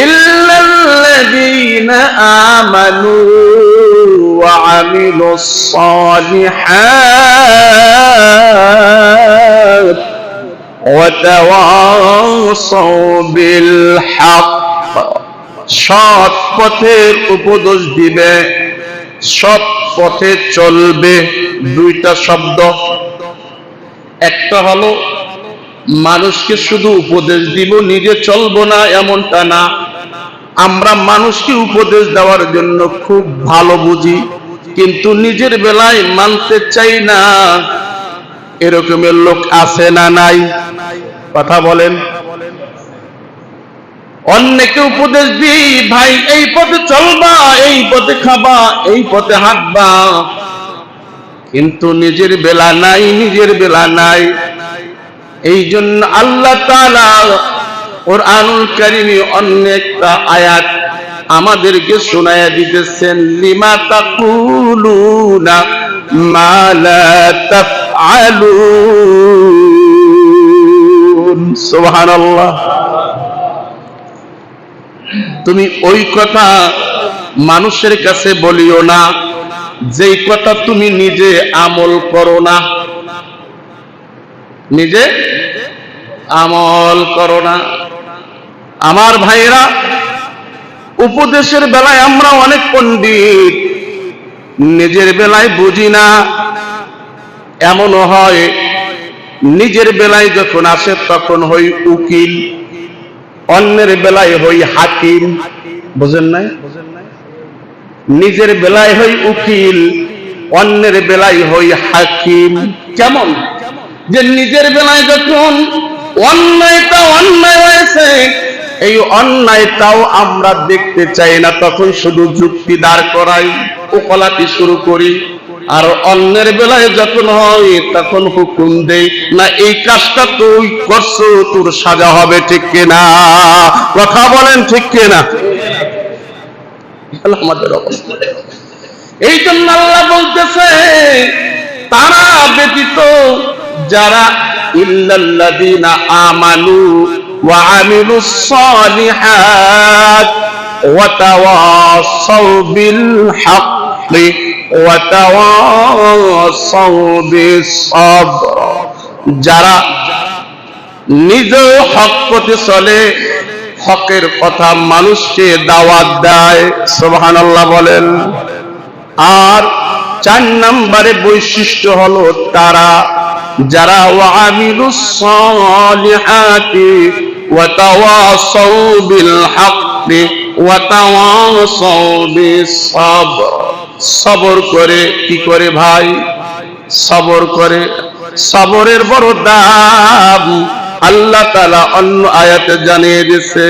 ইল্লাল্লাযীনা আমানু ওয়া আমিলুস সালিহাত ওয়া তাওয়াসাউ বিল হক। সৎ পথের উপদেশ দিবে, সৎ পথে চলবে। দুইটা শব্দ, একটা হলো মানুষকে শুধু উপদেশ দিব, নিজে চলবো না এমনটা না। আমরা মানুষকে উপদেশ দেওয়ার জন্য খুব ভালো বুঝি, কিন্তু নিজের বেলায় মানতে চাই না। এরকমের লোক আছে না নাই? কথা বলেন। অন্যকে উপদেশ দিই, ভাই এই পথে চলবা, এই পথে খাবা, এই পথে হাঁটবা, কিন্তু নিজের বেলা নাই, নিজের বেলা নাই। এই জন্য আল্লাহ তাআলা কুরআনুল কারীমে অনেকটা আয়াত আমাদেরকে শোনায়া দিতেছেন, লিমা তাকুলুনা মা লা তাফআলুন। সুবহানাল্লাহ। তুমি ওই কথা মানুষের কাছে বলিও না যেই কথা তুমি নিজে আমল করো না, নিজে আমল করো না। আমার ভাইরা, উপদেশের বেলায় আমরা অনেক পণ্ডিত, নিজের বেলায় বুঝি না। এমনও হয় নিজের বেলায় যখন আসে তখন হই উকিল, অন্যের বেলায় হই হাকিম। বুঝেন নাই? নিজের বেলায় হই উকিল, অন্যের বেলায় হই হাকিম। কেমন যে নিজের বেলায় যখন অন্যায়টা অন্যায় হয়েছে, এই অন্যায়টাও আমরা দেখতে চাই না, তখন শুধু যুক্তি দাঁড় করাই, ওকালতি শুরু করি। আর অন্যের বেলায় যখন হয় তখন হুকুম দেই, না এই কাজটা তুই করছো, তোর সাজা হবে, ঠিক কিনা? কথা বলেন, ঠিক কিনা? আমাদের অবস্থা এই জন্য আল্লাহ বলতেছে, তারা ব্যতীত যারা ইল্লাল্লাযীনা আমানু ওয়া আমিলুস সালিহাত ওয়া তাওয়াসাউ বিল হাক্কি ওয়া তাওয়াসাউ বিস সাবর। যারা নিজেও হক পথে চলে, হকের কথা মানুষকে দাওয়াত দেয়। সুবহানাল্লাহ বলেন। আর 4 নম্বরে বৈশিষ্ট্য হলো তারা যারা ওয়া আমিলুস সালিহাতি ওয়া তাওয়াসাউ বিল হাক্কি ওয়া তাওয়াসাউ বিস সাবর। সবর করে। কি করে ভাই? সবর করে। সবরের বড় দাম আল্লাহ তাআলা অন্য আয়াতে জানিয়ে দিয়েছে।